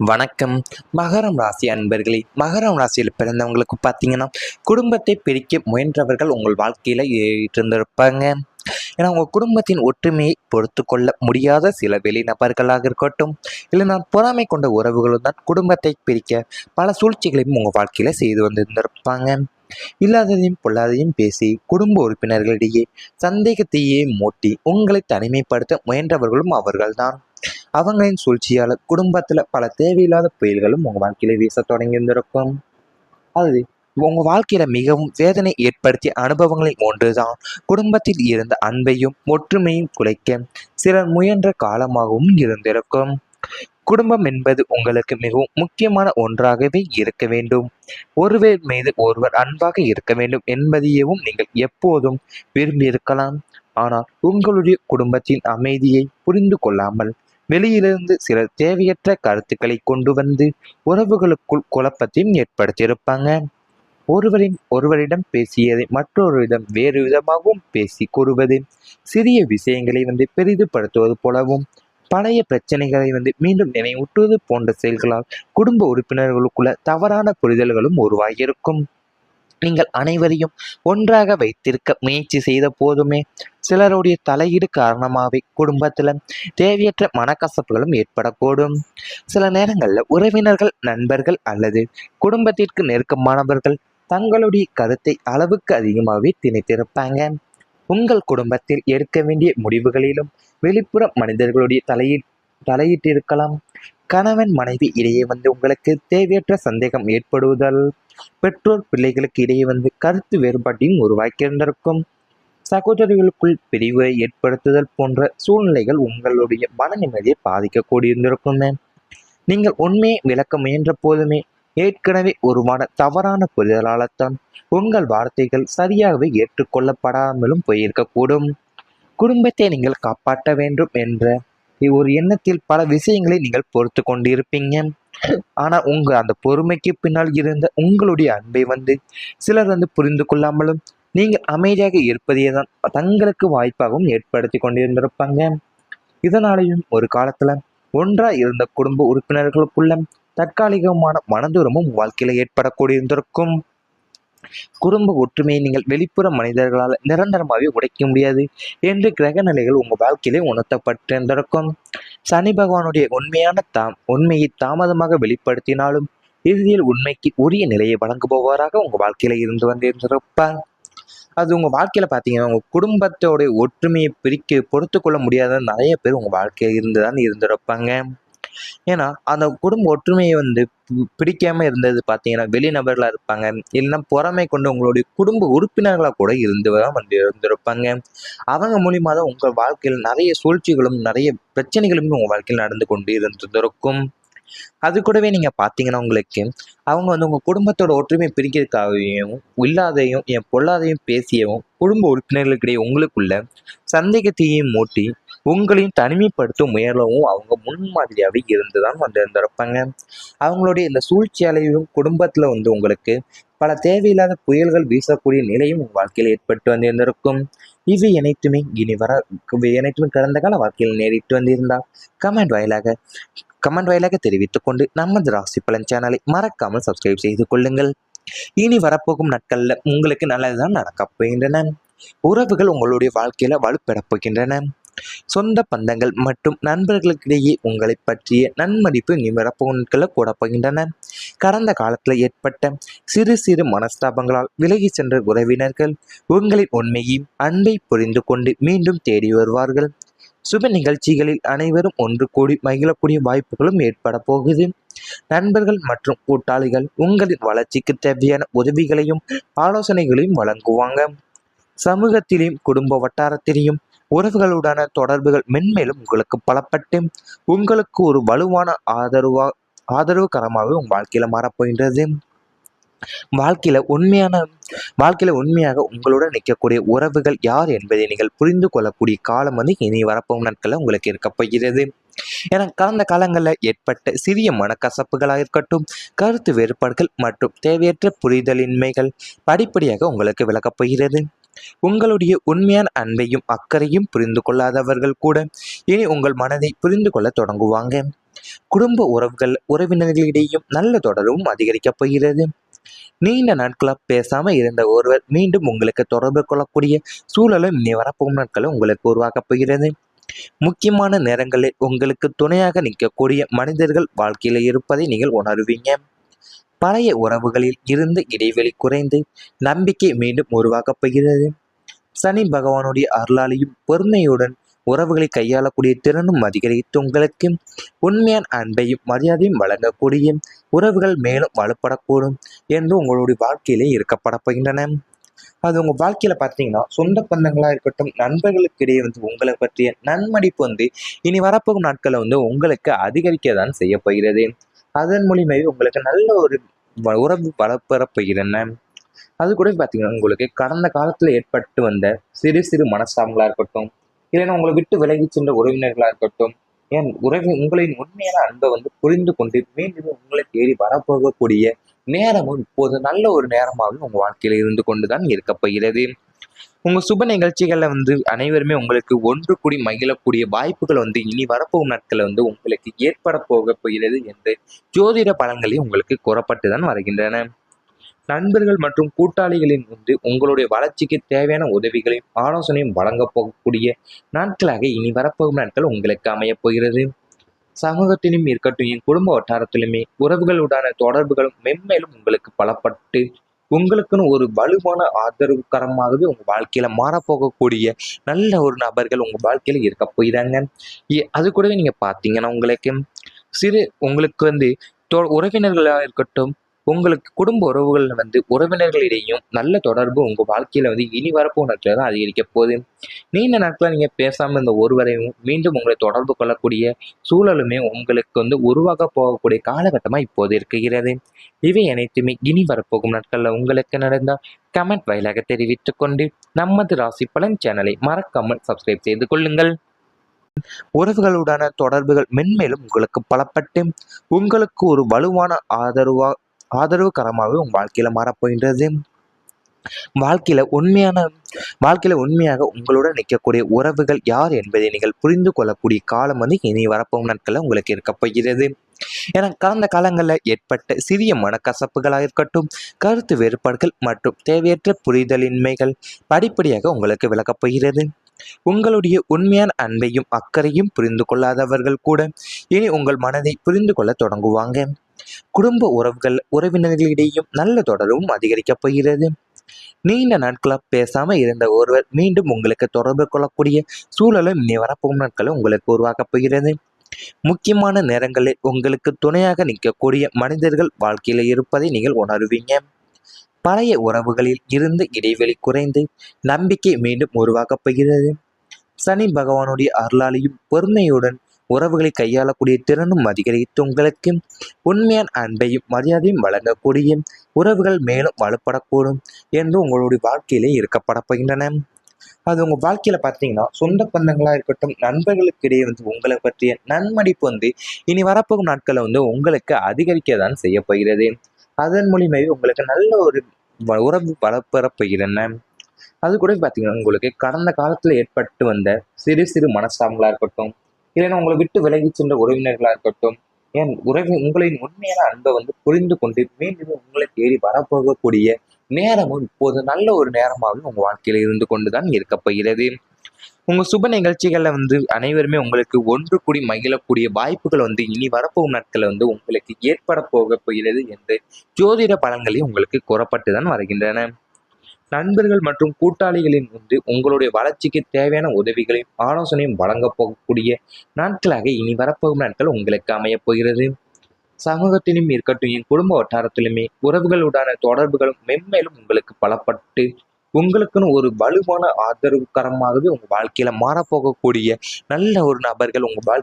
வணக்கம். மகரம் ராசி அன்பர்களே, மகரம் ராசியில் பிறந்தவங்களுக்கு பார்த்தீங்கன்னா, குடும்பத்தை பிரிக்க முயன்றவர்கள் உங்கள் வாழ்க்கையில் இருந்திருப்பாங்க. ஏன்னா உங்கள் குடும்பத்தின் ஒற்றுமையை பொறுத்து கொள்ள முடியாத சில வெளிநபர்களாக இருக்கட்டும், இல்லைனா பொறாமை கொண்ட உறவுகளும் தான் குடும்பத்தை பிரிக்க பல சூழ்ச்சிகளையும் உங்கள் வாழ்க்கையில் செய்து வந்திருந்திருப்பாங்க. இல்லாததையும் பொல்லாதையும் பேசி குடும்ப உறுப்பினர்களிடையே சந்தேகத்தையே மூட்டி உங்களை தனிமைப்படுத்த முயன்றவர்களும் அவர்கள்தான். அவங்களின் சூழ்ச்சியால் குடும்பத்தில் பல தேவையில்லாத புயல்களும் உங்கள் வாழ்க்கையில வீச தொடங்கியிருந்திருக்கும். அது உங்கள் வாழ்க்கையில மிகவும் வேதனை ஏற்படுத்திய அனுபவங்களில் ஒன்றுதான் குடும்பத்தில் இருந்த அன்பையும் ஒற்றுமையும் குலைக்க சிலர் முயன்ற காலமாகவும் இருந்திருக்கும். குடும்பம் என்பது உங்களுக்கு மிகவும் முக்கியமான ஒன்றாகவே இருக்க வேண்டும். ஒருவர் மீது ஒருவர் அன்பாக இருக்க வேண்டும் என்பதையும் நீங்கள் எப்போதும் விரும்பியிருக்கலாம். ஆனால் உங்களுடைய குடும்பத்தின் அமைதியை புரிந்து கொள்ளாமல் வெளியிலிருந்து சிலர் தேவையற்ற கருத்துக்களை கொண்டு வந்து உறவுகளுக்குள் குழப்பத்தையும் ஏற்படுத்தியிருப்பாங்க. ஒருவரிடம் பேசியதை மற்றொருவரிடம் வேறு விதமாகவும் பேசி கூறுவது, சிறிய விஷயங்களை பெரிதுபடுத்துவது போலவும், பழைய பிரச்சனைகளை மீண்டும் நினைவூட்டுவது போன்ற செயல்களால் குடும்ப உறுப்பினர்களுக்குள்ள தவறான புரிதல்களும் உருவாகியிருக்கும். நீங்கள் அனைவரையும் ஒன்றாக வைத்திருக்க முயற்சி செய்த போதுமே சிலருடைய தலையீடு காரணமாகவே குடும்பத்தில் தேவையற்ற மனக்கசப்புகளும் ஏற்படக்கூடும். சில நேரங்களில் உறவினர்கள், நண்பர்கள் அல்லது குடும்பத்திற்கு நெருக்கமானவர்கள் தங்களுடைய கருத்தை அளவுக்கு அதிகமாகவே திணித்திருப்பாங்க. உங்கள் குடும்பத்தில் எடுக்க வேண்டிய முடிவுகளிலும் வெளிப்புற மனிதர்களுடைய தலையிட்டிருக்கலாம். கணவன் மனைவி இடையே உங்களுக்கு தேவையற்ற சந்தேகம் ஏற்படுவதால் பெற்றோர் பிள்ளைகளுக்கு இடையே கருத்து வேறுபாட்டையும் உருவாக்கியிருந்திருக்கும். சகோதரிகளுக்குள் பிரிவை ஏற்படுத்துதல் போன்ற சூழ்நிலைகள் உங்களுடைய மன நிம்மதியை பாதிக்கக்கூடியிருந்திருக்கும். நீங்கள் உண்மையை விளக்க முயன்ற போதுமே ஏற்கனவே உருவான தவறான புரிதலால்தான் உங்கள் வார்த்தைகள் சரியாகவே ஏற்றுக்கொள்ளப்படாமலும் போயிருக்கக்கூடும். குடும்பத்தை நீங்கள் காப்பாற்ற வேண்டும் என்ற ஒரு எண்ணத்தில் பல விஷயங்களை நீங்கள் பொறுத்து கொண்டிருப்பீங்க. ஆனால் அந்த பொறுமைக்கு பின்னால் இருந்த உங்களுடைய அன்பை சிலர் புரிந்து கொள்ளாமலும் நீங்கள் அமைதியாக இருப்பதையே தான் தங்களுக்கு வாய்ப்பாகவும் ஏற்படுத்தி கொண்டிருந்திருப்பாங்க. இதனாலேயும் ஒரு காலத்துல ஒன்றா இருந்த குடும்ப உறுப்பினர்களுக்குள்ள தற்காலிகமான மனதூரமும் வாழ்க்கையில ஏற்படக்கூடியிருந்திருக்கும். குடும்ப ஒற்றுமையை நீங்கள் வெளிப்புற மனிதர்களால் நிரந்தரமாகவே உடைக்க முடியாது என்று கிரக நிலைகள் உங்கள் வாழ்க்கையிலே உணர்த்தப்பட்டிருந்திருக்கும். சனி பகவானுடைய உண்மையை தாமதமாக வெளிப்படுத்தினாலும் இறுதியில் உண்மைக்கு உரிய நிலையை வழங்குபவராக உங்கள் வாழ்க்கையில இருந்து வந்திருந்திருப்பார். அது உங்கள் வாழ்க்கையில் பார்த்தீங்கன்னா உங்கள் குடும்பத்தோட ஒற்றுமையை பொறுத்து கொள்ள முடியாத நிறைய பேர் உங்கள் வாழ்க்கையில் இருந்துதான் இருந்திருப்பாங்க. ஏன்னா அந்த குடும்ப ஒற்றுமையை பிடிக்காம இருந்தது பார்த்தீங்கன்னா வெளிநபர்களாக இருப்பாங்க, இல்லைன்னா பொறாமை கொண்டு உங்களுடைய குடும்ப உறுப்பினர்களாக கூட இருந்திருப்பாங்க. அவங்க மூலியமாக தான் உங்கள் வாழ்க்கையில் நிறைய சூழ்ச்சிகளும் நிறைய பிரச்சனைகளும் உங்கள் வாழ்க்கையில் நடந்து கொண்டு இருந்திருக்கும். அது கூடவே நீங்கள் பார்த்தீங்கன்னா உங்களுக்கு அவங்க உங்கள் குடும்பத்தோட ஒற்றுமை பிரிக்கிறதுக்காகவும் இல்லாதையும் பொல்லாதையும் பேசியவும் குடும்ப உறுப்பினர்களுக்கிடையே உங்களுக்குள்ள சந்தேகத்தையும் மூட்டி உங்களையும் தனிமைப்படுத்தும் முயலவும் அவங்க முன்மாதிரியாகவே இருந்துதான் வந்திருந்திருப்பாங்க. அவங்களுடைய இந்த சூழ்ச்சியாலையும் குடும்பத்தில் உங்களுக்கு பல தேவையில்லாத புயல்கள் வீசக்கூடிய நிலையும் உங்கள் வாழ்க்கையில் ஏற்பட்டு வந்திருந்திருக்கும். இவை அனைத்துமே கடந்த கால வாழ்க்கையில் நேரிட்டு வந்திருந்தால் கமெண்ட் வாயிலாக தெரிவித்துக் கொண்டு நமது ராசி பலன் சேனலை மறக்காமல் சப்ஸ்கிரைப் செய்து கொள்ளுங்கள். இனி வரப்போகும் நாட்களில் உங்களுக்கு நல்லதுதான் நடக்கப் போகின்றன. உறவுகள் உங்களுடைய வாழ்க்கையில வலுப்பெறப் போகின்றன. சொந்த பந்தங்கள் மற்றும் நண்பர்களுக்கிடையே உங்களை பற்றிய நன்மதிப்பு நிமிரப்போன்களை கூட போகின்றன. கடந்த காலத்தில் ஏற்பட்ட சிறு சிறு மனஸ்தாபங்களால் விலகி சென்ற உறவினர்கள் உங்களின் உண்மையும் அன்பை புரிந்து கொண்டு மீண்டும் தேடி வருவார்கள். சுப நிகழ்ச்சிகளில் அனைவரும் ஒன்று கூடி மகிழக்கூடிய வாய்ப்புகளும் ஏற்பட போகுது. நண்பர்கள் மற்றும் கூட்டாளிகள் உங்களின் வளர்ச்சிக்கு தேவையான உதவிகளையும் ஆலோசனைகளையும் வழங்குவாங்க. சமூகத்திலையும் குடும்ப வட்டாரத்திலையும் உறவுகளுடான தொடர்புகள் மென்மேலும் உங்களுக்கு பலப்பட்டு உங்களுக்கு ஒரு வலுவான ஆதரவுகரமாக உங்கள் வாழ்க்கையில மாறப்போகின்றது. வாழ்க்கையில உண்மையாக உங்களுடன் நிற்கக்கூடிய உறவுகள் யார் என்பதை நீங்கள் புரிந்து கொள்ளக்கூடிய காலம் இனி வரப்போகும் நாட்களில் உங்களுக்கு இருக்க போகிறது. ஏன்னா கடந்த காலங்களில் ஏற்பட்ட சிறிய மனக்கசப்புகளாக இருக்கட்டும், கருத்து வேறுபாடுகள் மற்றும் தேவையற்ற புரிதலின்மைகள் படிப்படியாக உங்களுக்கு விளக்கப் போகிறது. உங்களுடைய உண்மையான அன்பையும் அக்கறையும் புரிந்து கொள்ளாதவர்கள் கூட இனி உங்கள் மனதை புரிந்து கொள்ள தொடங்குவாங்க. குடும்ப உறவினர்களிடையும் நல்ல தொடர்பும் அதிகரிக்கப் போகிறது. நீண்ட நாட்களாக பேசாம இருந்த ஒருவர் மீண்டும் உங்களுக்கு தொடர்பு கொள்ளக்கூடிய சூழலும் இனி வரப்போகும் நாட்களும் உங்களுக்கு உருவாக்கப் போகிறது. முக்கியமான நேரங்களில் உங்களுக்கு துணையாக நிற்கக்கூடிய மனிதர்கள் வாழ்க்கையில் இருப்பதை நீங்கள் உணருவீங்க. பழைய உறவுகளில் இருந்து இடைவெளி குறைந்து நம்பிக்கை மீண்டும் உருவாக்கப் போகிறது. சனி பகவானுடைய அருளாலையும் பொறுமையுடன் உறவுகளை கையாளக்கூடிய திறனும் அதிகரித்து உங்களுக்கு உண்மையான அன்பையும் மரியாதையும் வழங்கக்கூடிய உறவுகள் மேலும் வலுப்படக்கூடும் என்று உங்களுடைய வாழ்க்கையிலே இருக்கப்பட போகின்றன. அது உங்கள் வாழ்க்கையில் பார்த்தீங்கன்னா சொந்த பந்தங்களாக இருக்கட்டும், நண்பர்களுக்கு இடையே உங்களை பற்றிய நன்மதிப்பு இனி வரப்போகும் நாட்களில் உங்களுக்கு அதிகரிக்க தான் செய்ய போகிறது. அதன் மூலியமாகவே உங்களுக்கு நல்ல ஒரு உறவு வளர்ப்பெறப் போகிறன. அது கூட பார்த்தீங்கன்னா உங்களுக்கு கடந்த காலத்தில் ஏற்பட்டு வந்த சிறு சிறு மனஸ்தாபங்களாக இருக்கட்டும், இல்லைன்னா உங்களை விட்டு விலகி சென்ற உறவினர்களாக இருக்கட்டும், உங்களின் உண்மையான அன்பை புரிந்து கொண்டு மீண்டும் உங்களை தேடி வரப்போகக்கூடிய நேரமும் இப்போது நல்ல ஒரு நேரமாகவும் உங்கள் வாழ்க்கையில் இருந்து கொண்டுதான் இருக்கப் போகிறது. உங்கள் சுப நிகழ்ச்சிகளில் அனைவருமே உங்களுக்கு ஒன்று கூடி மகிழக்கூடிய வாய்ப்புகள் இனி வரப்போகும் நாட்களில் உங்களுக்கு ஏற்பட போக போகிறது என்று ஜோதிட பலன்களில் உங்களுக்கு கூறப்பட்டு தான் வருகின்றன. நண்பர்கள் மற்றும் கூட்டாளிகளின் உங்களுடைய வளர்ச்சிக்கு தேவையான உதவிகளையும் ஆலோசனையும் வழங்கப் போகக்கூடிய நாட்களாக இனி வரப்போகும் நாட்கள் உங்களுக்கு அமையப் போகிறது. சமூகத்திலும் இருக்கட்டும், என் குடும்ப வட்டாரத்திலுமே உறவுகளுடான தொடர்புகளும் மென்மேலும் உங்களுக்கு பலப்பட்டு உங்களுக்குன்னு ஒரு வலுவான ஆதரவுக்கரமாகவே உங்க வாழ்க்கையில மாறப்போகக்கூடிய நல்ல ஒரு நபர்கள் உங்க வாழ்க்கையில இருக்க போயிறாங்க. அது கூடவே நீங்க பார்த்தீங்கன்னா உங்களுக்கு உங்களுக்கு உறவினர்களாக இருக்கட்டும், உங்களுக்கு குடும்ப உறவுகள் உறவினர்களிடையும் நல்ல தொடர்பு உங்க வாழ்க்கையில இனி வரப்போகும் நாட்கள் தான் அதிகரிக்க போகுது. நீண்ட நாட்களா நீங்க பேசாம இருந்த ஒருவரையும் மீண்டும் உங்களை தொடர்பு கொள்ளக்கூடிய சூழலுமே உங்களுக்கு உருவாக போகக்கூடிய காலகட்டமா இப்போது இருக்கிறது. இவை அனைத்துமே இனி வரப்போகும் நாட்கள்ல உங்களுக்கு நடந்தால் கமெண்ட் வாயிலாக தெரிவித்துக் கொண்டு நமது ராசி பலன் சேனலை மறக்காமல் சப்ஸ்கிரைப் செய்து கொள்ளுங்கள். உறவுகளுடான தொடர்புகள் மென்மேலும் உங்களுக்கு பலப்பட்டு உங்களுக்கு ஒரு வலுவான ஆதரவுகரமாகவே உங்க வாழ்க்கையில மாறப்போகின்றது. வாழ்க்கையில உண்மையாக உங்களுடன் நிற்கக்கூடிய உறவுகள் யார் என்பதை நீங்கள் புரிந்து கொள்ளக்கூடிய காலம் இனி வரப்போகும் நாட்களில் உங்களுக்கு இருக்கப் போகிறது. ஏன்னா கடந்த காலங்களில் ஏற்பட்ட சிறிய மனக்கசப்புகளாக இருக்கட்டும், கருத்து வேறுபாடுகள் மற்றும் தேவையற்ற புரிதலின்மைகள் படிப்படியாக உங்களுக்கு விளக்கப் போகிறது. உங்களுடைய உண்மையான அன்பையும் அக்கறையும் புரிந்து கொள்ளாதவர்கள் கூட இனி உங்கள் மனதை புரிந்து கொள்ள தொடங்குவாங்க. குடும்ப உறவினர்களிடையும் நல்ல தொடர்பும் அதிகரிக்கப் போகிறது. நீண்ட நாட்களாக பேசாம இருந்த ஒருவர் மீண்டும் உங்களுக்கு தொடர்பு கொள்ளக்கூடிய சூழலும் இனி வரப்போகும் நாட்களும் உங்களுக்கு உருவாக்கப் போகிறது. முக்கியமான நேரங்களில் உங்களுக்கு துணையாக நிற்கக்கூடிய மனிதர்கள் வாழ்க்கையில் இருப்பதை நீங்கள் உணருவீங்க. பழைய உறவுகளில் இருந்து இடைவெளி குறைந்து நம்பிக்கை மீண்டும் உருவாக்கப் போகிறது. சனி பகவானுடைய அருளாலையும் பொறுமையுடன் உறவுகளை கையாளக்கூடிய திறனும் அதிகரித்து உங்களுக்கு உண்மையான அன்பையும் மரியாதையும் வழங்கக்கூடிய உறவுகள் மேலும் வலுப்படக்கூடும் என்று உங்களுடைய வாழ்க்கையிலே இருக்கப்பட போகின்றன. அது உங்கள் வாழ்க்கையில் பார்த்தீங்கன்னா சொந்த பந்தங்களாக இருக்கட்டும், நண்பர்களுக்கு இடையே உங்களை பற்றிய நன்மதிப்பு இனி வரப்போகும் நாட்களில் உங்களுக்கு அதிகரிக்க தான் செய்ய போகிறது. அதன் மூலியமாகவே உங்களுக்கு நல்ல ஒரு உறவு வளர்ப்பெறப் போகிறன. அது கூட பார்த்தீங்கன்னா உங்களுக்கு கடந்த காலத்தில் ஏற்பட்டு வந்த சிறு சிறு மனஸ்தாபங்களாக இருக்கட்டும், இல்லைன்னா உங்களை விட்டு விலகி சென்ற உறவினர்களாக இருக்கட்டும், உங்களின் உண்மையான அன்பை புரிந்து கொண்டு மீண்டும் உங்களை தேடி வரப்போகக்கூடிய நேரமும் இப்போது நல்ல ஒரு நேரமாகவும் உங்கள் வாழ்க்கையில் இருந்து கொண்டு தான் இருக்கப் போகிறது. உங்கள் சுப நிகழ்ச்சிகளில் அனைவருமே உங்களுக்கு ஒன்று கூடி மகிழக்கூடிய வாய்ப்புகள் இனி வரப்போகும் நாட்களில் உங்களுக்கு ஏற்பட போக போகிறது என்று ஜோதிட பலன்களில் உங்களுக்கு கூறப்பட்டு தான் வருகின்றன. நண்பர்கள் மற்றும் கூட்டாளிகளின் உங்களுடைய வளர்ச்சிக்கு தேவையான உதவிகளையும் ஆலோசனையும் வழங்கப் போகக்கூடிய நாட்களாக இனி வரப்போகும் நாட்கள் உங்களுக்கு அமையப் போகிறது. சமூகத்திலும் இருக்கட்டும், என் குடும்ப வட்டாரத்திலுமே உறவுகளுடான தொடர்புகளும் மென்மேலும் உங்களுக்கு பலப்பட்டு உங்களுக்குன்னு ஒரு வலுவான ஆதரவுக்கரமாகவே உங்கள் வாழ்க்கையில மாறப்போகக்கூடிய நல்ல ஒரு நபர்கள் உங்கள்